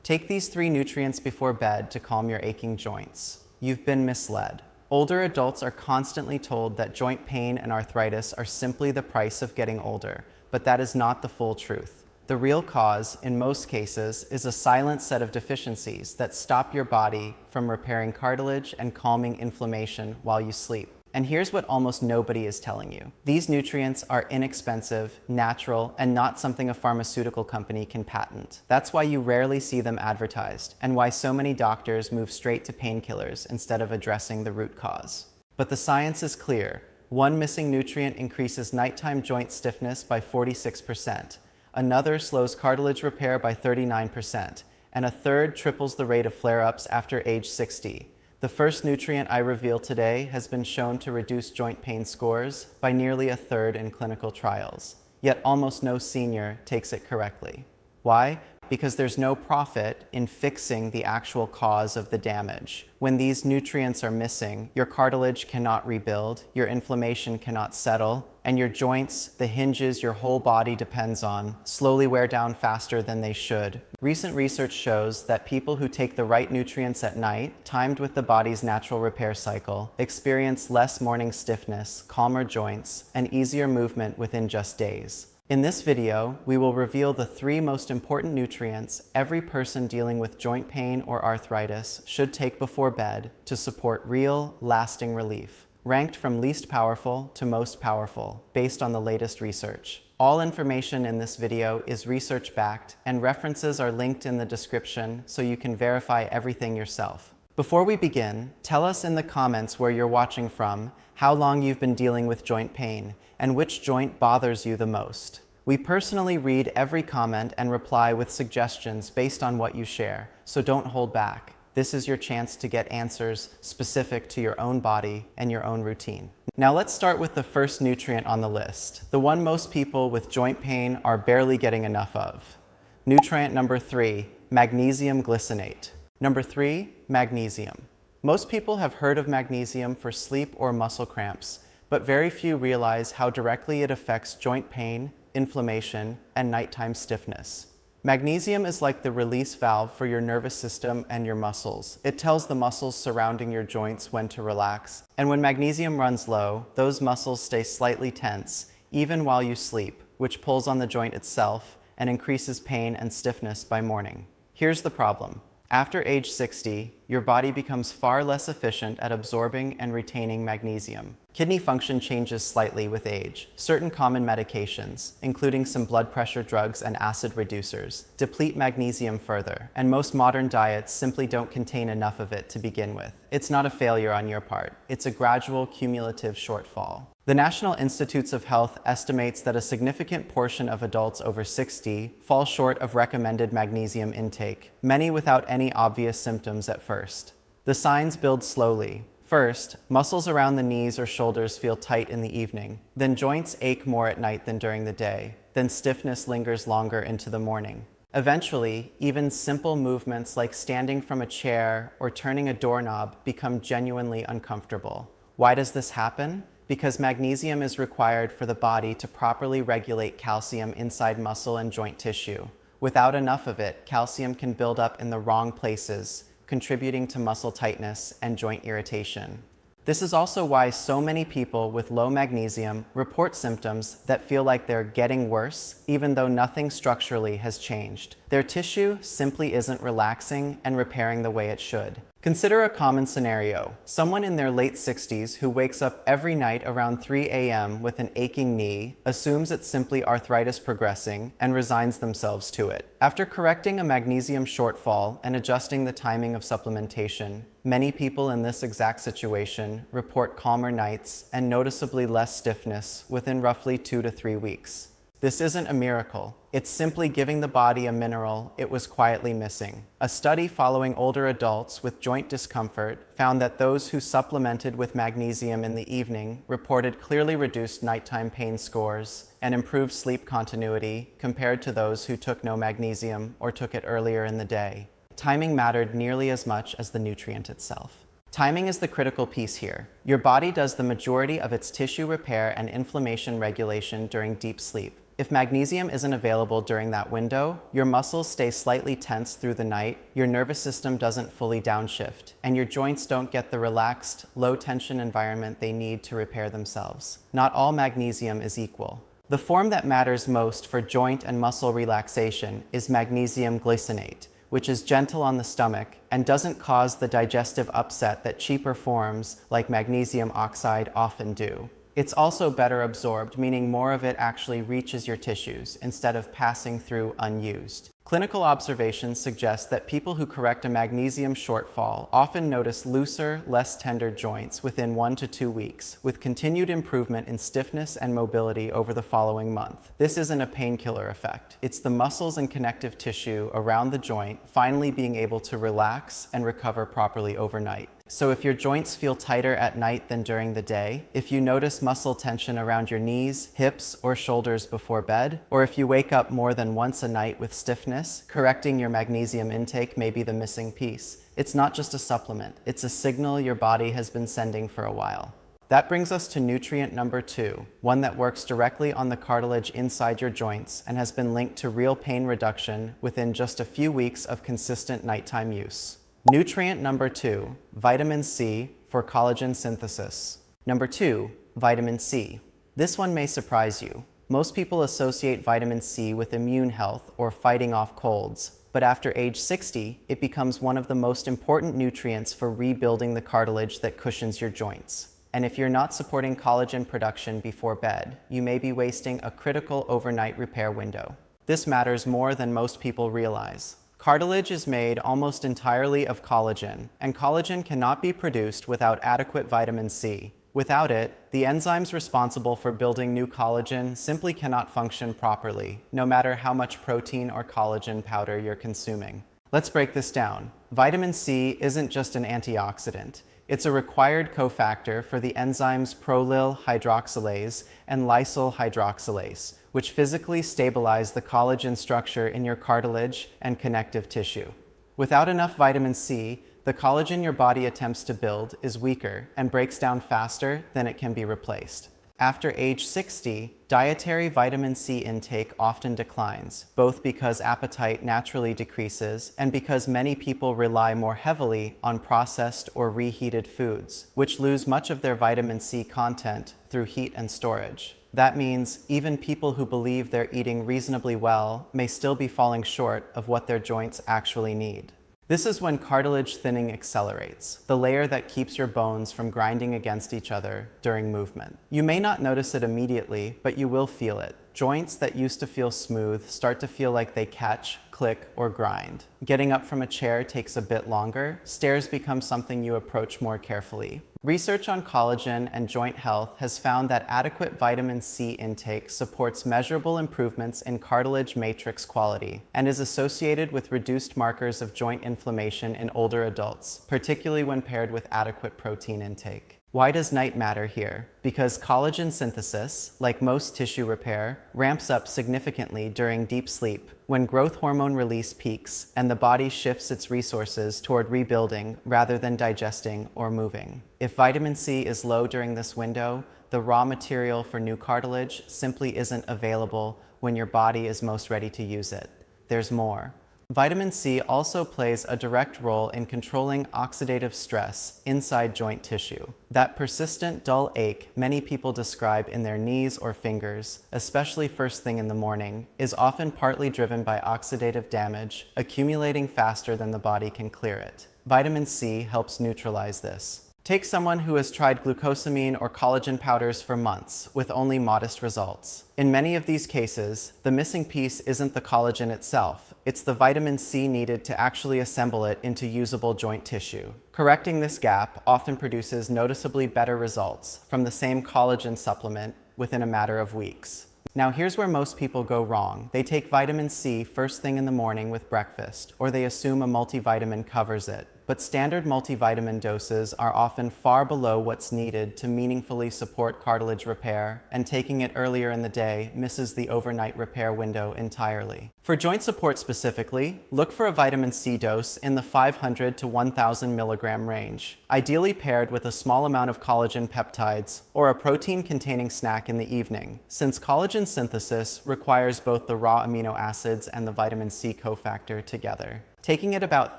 Take these 3 nutrients before bed to calm your aching joints. You've been misled. Older adults are constantly told that joint pain and arthritis are simply the price of getting older, but that is not the full truth. The real cause, in most cases, is a silent set of deficiencies that stop your body from repairing cartilage and calming inflammation while you sleep. And here's what almost nobody is telling you. These nutrients are inexpensive, natural, and not something a pharmaceutical company can patent. That's why you rarely see them advertised, and why so many doctors move straight to painkillers instead of addressing the root cause. But the science is clear. One missing nutrient increases nighttime joint stiffness by 46%. Another slows cartilage repair by 39%, and a third triples the rate of flare-ups after age 60. The first nutrient I reveal today has been shown to reduce joint pain scores by nearly a third in clinical trials, yet almost no senior takes it correctly. Why? Because there's no profit in fixing the actual cause of the damage. When these nutrients are missing, your cartilage cannot rebuild, your inflammation cannot settle, and your joints, the hinges your whole body depends on, slowly wear down faster than they should. Recent research shows that people who take the right nutrients at night, timed with the body's natural repair cycle, experience less morning stiffness, calmer joints, and easier movement within just days. In this video, we will reveal the 3 most important nutrients every person dealing with joint pain or arthritis should take before bed to support real, lasting relief, ranked from least powerful to most powerful, based on the latest research. All information in this video is research-backed, and references are linked in the description so you can verify everything yourself. Before we begin, tell us in the comments where you're watching from, how long you've been dealing with joint pain, and which joint bothers you the most. We personally read every comment and reply with suggestions based on what you share, so don't hold back. This is your chance to get answers specific to your own body and your own routine. Now let's start with the first nutrient on the list, the one most people with joint pain are barely getting enough of. Nutrient number 3, magnesium glycinate. Number 3, magnesium. Most people have heard of magnesium for sleep or muscle cramps, but very few realize how directly it affects joint pain, inflammation, and nighttime stiffness. Magnesium is like the release valve for your nervous system and your muscles. It tells the muscles surrounding your joints when to relax, and when magnesium runs low, those muscles stay slightly tense, even while you sleep, which pulls on the joint itself and increases pain and stiffness by morning. Here's the problem. After age 60, your body becomes far less efficient at absorbing and retaining magnesium. Kidney function changes slightly with age. Certain common medications, including some blood pressure drugs and acid reducers, deplete magnesium further, and most modern diets simply don't contain enough of it to begin with. It's not a failure on your part. It's a gradual, cumulative shortfall. The National Institutes of Health estimates that a significant portion of adults over 60 fall short of recommended magnesium intake, many without any obvious symptoms at first. The signs build slowly. First, muscles around the knees or shoulders feel tight in the evening. Then joints ache more at night than during the day. Then stiffness lingers longer into the morning. Eventually, even simple movements like standing from a chair or turning a doorknob become genuinely uncomfortable. Why does this happen? Because magnesium is required for the body to properly regulate calcium inside muscle and joint tissue. Without enough of it, calcium can build up in the wrong places, contributing to muscle tightness and joint irritation. This is also why so many people with low magnesium report symptoms that feel like they're getting worse, even though nothing structurally has changed. Their tissue simply isn't relaxing and repairing the way it should. Consider a common scenario. Someone in their late 60s who wakes up every night around 3 a.m. with an aching knee, assumes it's simply arthritis progressing, and resigns themselves to it. After correcting a magnesium shortfall and adjusting the timing of supplementation, many people in this exact situation report calmer nights and noticeably less stiffness within roughly 2 to 3 weeks. This isn't a miracle. It's simply giving the body a mineral it was quietly missing. A study following older adults with joint discomfort found that those who supplemented with magnesium in the evening reported clearly reduced nighttime pain scores and improved sleep continuity compared to those who took no magnesium or took it earlier in the day. Timing mattered nearly as much as the nutrient itself. Timing is the critical piece here. Your body does the majority of its tissue repair and inflammation regulation during deep sleep. If magnesium isn't available during that window, your muscles stay slightly tense through the night, your nervous system doesn't fully downshift, and your joints don't get the relaxed, low-tension environment they need to repair themselves. Not all magnesium is equal. The form that matters most for joint and muscle relaxation is magnesium glycinate, which is gentle on the stomach and doesn't cause the digestive upset that cheaper forms like magnesium oxide often do. It's also better absorbed, meaning more of it actually reaches your tissues instead of passing through unused. Clinical observations suggest that people who correct a magnesium shortfall often notice looser, less tender joints within 1 to 2 weeks, with continued improvement in stiffness and mobility over the following month. This isn't a painkiller effect. It's the muscles and connective tissue around the joint finally being able to relax and recover properly overnight. So if your joints feel tighter at night than during the day, if you notice muscle tension around your knees, hips, or shoulders before bed, or if you wake up more than once a night with stiffness, correcting your magnesium intake may be the missing piece. It's not just a supplement, it's a signal your body has been sending for a while. That brings us to nutrient number 2, one that works directly on the cartilage inside your joints and has been linked to real pain reduction within just a few weeks of consistent nighttime use. Nutrient number 2, vitamin C for collagen synthesis. Number 2, vitamin C. This one may surprise you. Most people associate vitamin C with immune health or fighting off colds, but after age 60, it becomes one of the most important nutrients for rebuilding the cartilage that cushions your joints. And if you're not supporting collagen production before bed, you may be wasting a critical overnight repair window. This matters more than most people realize. Cartilage is made almost entirely of collagen, and collagen cannot be produced without adequate vitamin C. Without it, the enzymes responsible for building new collagen simply cannot function properly, no matter how much protein or collagen powder you're consuming. Let's break this down. Vitamin C isn't just an antioxidant. It's a required cofactor for the enzymes prolyl hydroxylase and lysyl hydroxylase, which physically stabilize the collagen structure in your cartilage and connective tissue. Without enough vitamin C, the collagen your body attempts to build is weaker and breaks down faster than it can be replaced. After age 60, dietary vitamin C intake often declines, both because appetite naturally decreases and because many people rely more heavily on processed or reheated foods, which lose much of their vitamin C content through heat and storage. That means even people who believe they're eating reasonably well may still be falling short of what their joints actually need. This is when cartilage thinning accelerates, the layer that keeps your bones from grinding against each other during movement. You may not notice it immediately, but you will feel it. Joints that used to feel smooth start to feel like they catch, click, or grind. Getting up from a chair takes a bit longer. Stairs become something you approach more carefully. Research on collagen and joint health has found that adequate vitamin C intake supports measurable improvements in cartilage matrix quality and is associated with reduced markers of joint inflammation in older adults, particularly when paired with adequate protein intake. Why does night matter here? Because collagen synthesis, like most tissue repair, ramps up significantly during deep sleep, when growth hormone release peaks and the body shifts its resources toward rebuilding rather than digesting or moving. If vitamin C is low during this window, the raw material for new cartilage simply isn't available when your body is most ready to use it. There's more. Vitamin C also plays a direct role in controlling oxidative stress inside joint tissue. That persistent dull ache many people describe in their knees or fingers, especially first thing in the morning, is often partly driven by oxidative damage, accumulating faster than the body can clear it. Vitamin C helps neutralize this. Take someone who has tried glucosamine or collagen powders for months with only modest results. In many of these cases, the missing piece isn't the collagen itself, it's the vitamin C needed to actually assemble it into usable joint tissue. Correcting this gap often produces noticeably better results from the same collagen supplement within a matter of weeks. Now here's where most people go wrong. They take vitamin C first thing in the morning with breakfast, or they assume a multivitamin covers it. but standard multivitamin doses are often far below what's needed to meaningfully support cartilage repair, and taking it earlier in the day misses the overnight repair window entirely. For joint support specifically, look for a vitamin C dose in the 500 to 1000 milligram range, ideally paired with a small amount of collagen peptides or a protein-containing snack in the evening, since collagen synthesis requires both the raw amino acids and the vitamin C cofactor together. Taking it about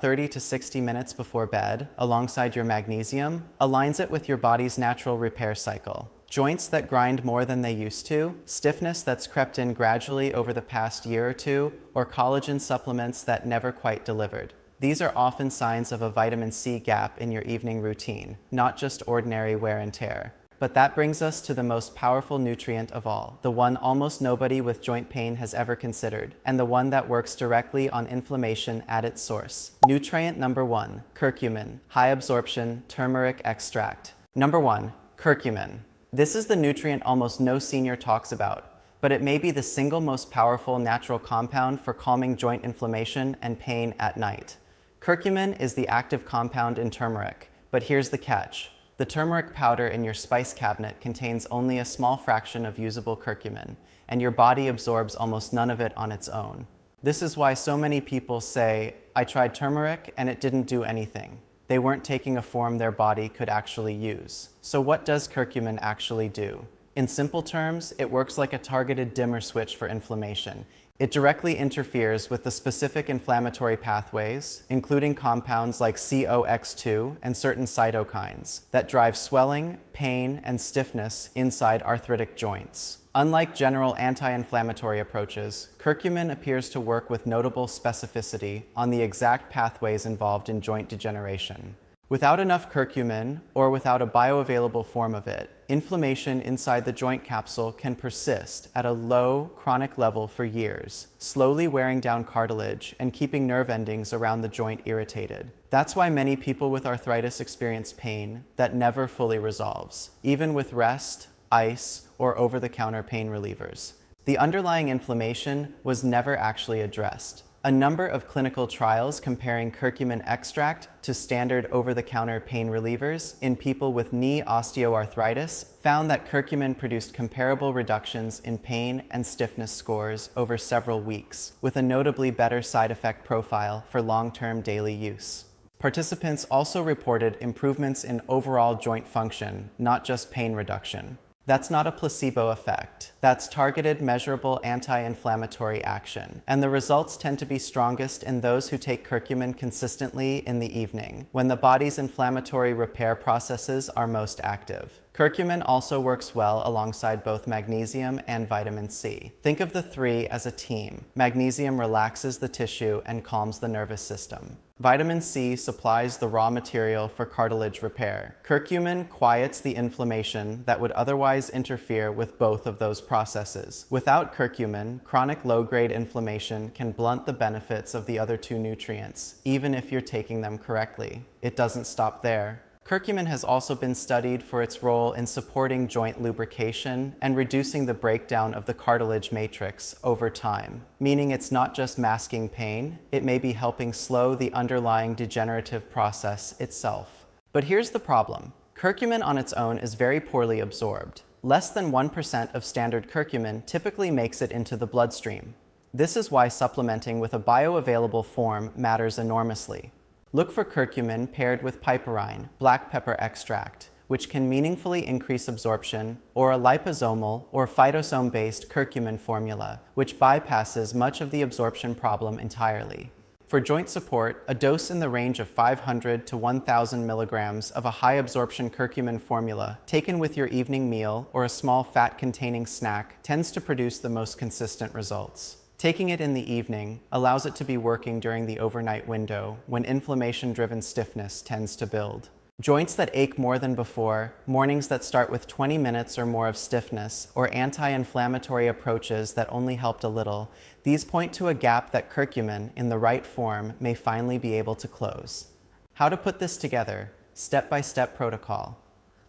30 to 60 minutes before bed, alongside your magnesium, aligns it with your body's natural repair cycle. Joints that grind more than they used to, stiffness that's crept in gradually over the past year or two, or collagen supplements that never quite delivered. These are often signs of a vitamin C gap in your evening routine, not just ordinary wear and tear. But that brings us to the most powerful nutrient of all, the one almost nobody with joint pain has ever considered, and the one that works directly on inflammation at its source. Nutrient number 1, curcumin, high-absorption turmeric extract. Number 1, curcumin. This is the nutrient almost no senior talks about, but it may be the single most powerful natural compound for calming joint inflammation and pain at night. Curcumin is the active compound in turmeric, but here's the catch. The turmeric powder in your spice cabinet contains only a small fraction of usable curcumin, and your body absorbs almost none of it on its own. This is why so many people say, "I tried turmeric and it didn't do anything." They weren't taking a form their body could actually use. So what does curcumin actually do? In simple terms, it works like a targeted dimmer switch for inflammation. It directly interferes with the specific inflammatory pathways, including compounds like COX2 and certain cytokines, that drive swelling, pain, and stiffness inside arthritic joints. Unlike general anti-inflammatory approaches, curcumin appears to work with notable specificity on the exact pathways involved in joint degeneration. Without enough curcumin, or without a bioavailable form of it, inflammation inside the joint capsule can persist at a low, chronic level for years, slowly wearing down cartilage and keeping nerve endings around the joint irritated. That's why many people with arthritis experience pain that never fully resolves, even with rest, ice, or over-the-counter pain relievers. The underlying inflammation was never actually addressed. A number of clinical trials comparing curcumin extract to standard over-the-counter pain relievers in people with knee osteoarthritis found that curcumin produced comparable reductions in pain and stiffness scores over several weeks, with a notably better side effect profile for long-term daily use. Participants also reported improvements in overall joint function, not just pain reduction. That's not a placebo effect. That's targeted, measurable anti-inflammatory action. And the results tend to be strongest in those who take curcumin consistently in the evening, when the body's inflammatory repair processes are most active. Curcumin also works well alongside both magnesium and vitamin C. Think of the three as a team. Magnesium relaxes the tissue and calms the nervous system. Vitamin C supplies the raw material for cartilage repair. Curcumin quiets the inflammation that would otherwise interfere with both of those processes. Without curcumin, chronic low-grade inflammation can blunt the benefits of the other two nutrients, even if you're taking them correctly. It doesn't stop there. Curcumin has also been studied for its role in supporting joint lubrication and reducing the breakdown of the cartilage matrix over time, meaning it's not just masking pain, it may be helping slow the underlying degenerative process itself. But here's the problem. Curcumin on its own is very poorly absorbed. Less than 1% of standard curcumin typically makes it into the bloodstream. This is why supplementing with a bioavailable form matters enormously. Look for curcumin paired with piperine, black pepper extract, which can meaningfully increase absorption, or a liposomal or phytosome-based curcumin formula, which bypasses much of the absorption problem entirely. For joint support, a dose in the range of 500 to 1000 milligrams of a high-absorption curcumin formula taken with your evening meal or a small fat-containing snack tends to produce the most consistent results. Taking it in the evening allows it to be working during the overnight window when inflammation-driven stiffness tends to build. Joints that ache more than before, mornings that start with 20 minutes or more of stiffness, or anti-inflammatory approaches that only helped a little, these point to a gap that curcumin, in the right form, may finally be able to close. How to put this together? Step-by-step protocol.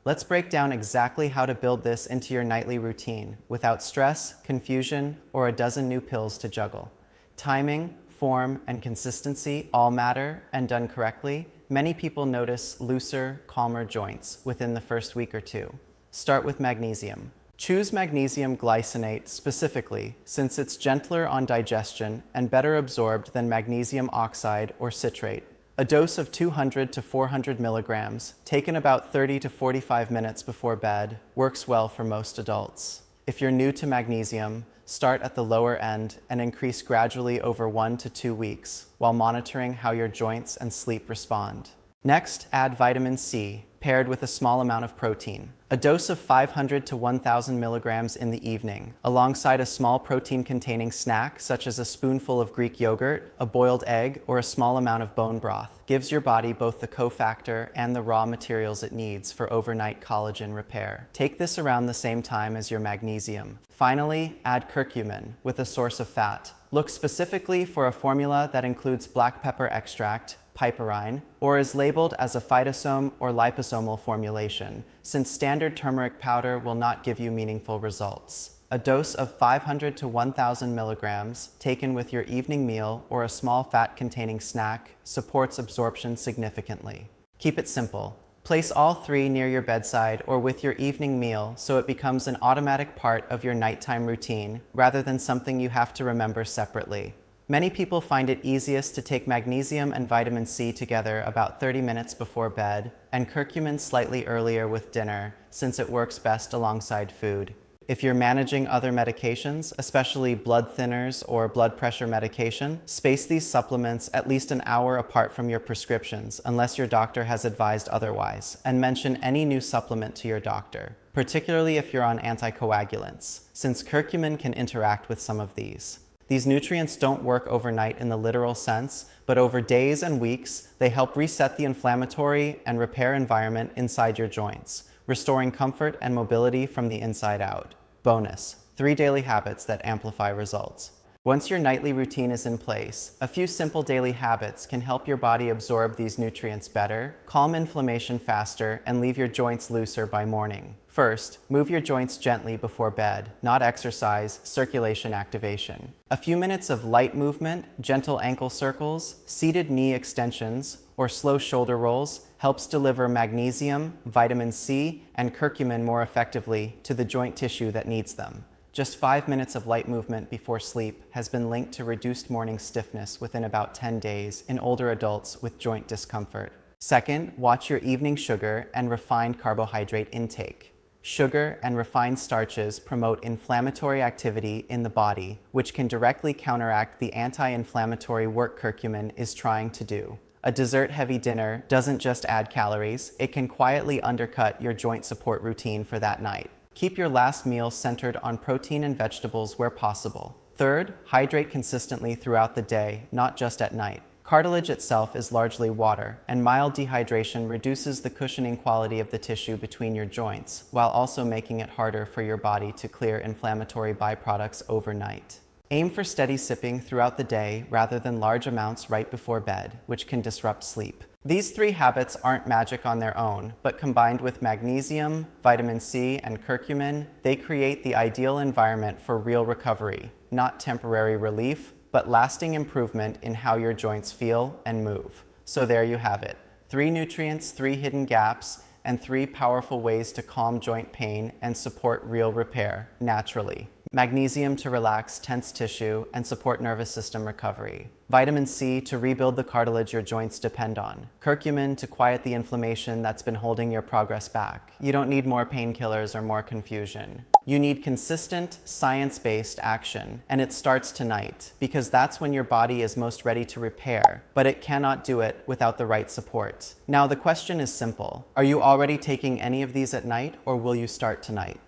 Let's break down exactly how to build this into your nightly routine without stress, confusion, or a dozen new pills to juggle. Timing, form, and consistency all matter, and done correctly, many people notice looser, calmer joints within the first week or two. Start with magnesium. Choose magnesium glycinate specifically since it's gentler on digestion and better absorbed than magnesium oxide or citrate. A dose of 200 to 400 milligrams, taken about 30 to 45 minutes before bed, works well for most adults. If you're new to magnesium, start at the lower end and increase gradually over 1 to 2 weeks while monitoring how your joints and sleep respond. Next, add vitamin C, paired with a small amount of protein. A dose of 500 to 1,000 milligrams in the evening, alongside a small protein-containing snack such as a spoonful of Greek yogurt, a boiled egg, or a small amount of bone broth, gives your body both the cofactor and the raw materials it needs for overnight collagen repair. Take this around the same time as your magnesium. Finally, add curcumin with a source of fat. Look specifically for a formula that includes black pepper extract, piperine, or is labeled as a phytosome or liposomal formulation, since standard turmeric powder will not give you meaningful results. A dose of 500 to 1,000 milligrams, taken with your evening meal or a small fat-containing snack, supports absorption significantly. Keep it simple. Place all three near your bedside or with your evening meal so it becomes an automatic part of your nighttime routine rather than something you have to remember separately. Many people find it easiest to take magnesium and vitamin C together about 30 minutes before bed, and curcumin slightly earlier with dinner, since it works best alongside food. If you're managing other medications, especially blood thinners or blood pressure medication, space these supplements at least an hour apart from your prescriptions, unless your doctor has advised otherwise, and mention any new supplement to your doctor, particularly if you're on anticoagulants, since curcumin can interact with some of these. These nutrients don't work overnight in the literal sense, but over days and weeks, they help reset the inflammatory and repair environment inside your joints, restoring comfort and mobility from the inside out. Bonus: 3 daily habits that amplify results. Once your nightly routine is in place, a few simple daily habits can help your body absorb these nutrients better, calm inflammation faster, and leave your joints looser by morning. First, move your joints gently before bed, not exercise, circulation activation. A few minutes of light movement, gentle ankle circles, seated knee extensions, or slow shoulder rolls helps deliver magnesium, vitamin C, and curcumin more effectively to the joint tissue that needs them. Just 5 minutes of light movement before sleep has been linked to reduced morning stiffness within about 10 days in older adults with joint discomfort. Second, watch your evening sugar and refined carbohydrate intake. Sugar and refined starches promote inflammatory activity in the body, which can directly counteract the anti-inflammatory work curcumin is trying to do. A dessert-heavy dinner doesn't just add calories, it can quietly undercut your joint support routine for that night. Keep your last meal centered on protein and vegetables where possible. Third, hydrate consistently throughout the day, not just at night. Cartilage itself is largely water, and mild dehydration reduces the cushioning quality of the tissue between your joints, while also making it harder for your body to clear inflammatory byproducts overnight. Aim for steady sipping throughout the day rather than large amounts right before bed, which can disrupt sleep. These 3 habits aren't magic on their own, but combined with magnesium, vitamin C, and curcumin, they create the ideal environment for real recovery, not temporary relief, but lasting improvement in how your joints feel and move. So there you have it. 3 nutrients, 3 hidden gaps, and 3 powerful ways to calm joint pain and support real repair naturally. Magnesium to relax tense tissue and support nervous system recovery. Vitamin C to rebuild the cartilage your joints depend on. Curcumin to quiet the inflammation that's been holding your progress back. You don't need more painkillers or more confusion. You need consistent, science-based action, and it starts tonight, because that's when your body is most ready to repair, but it cannot do it without the right support. Now, the question is simple. Are you already taking any of these at night, or will you start tonight?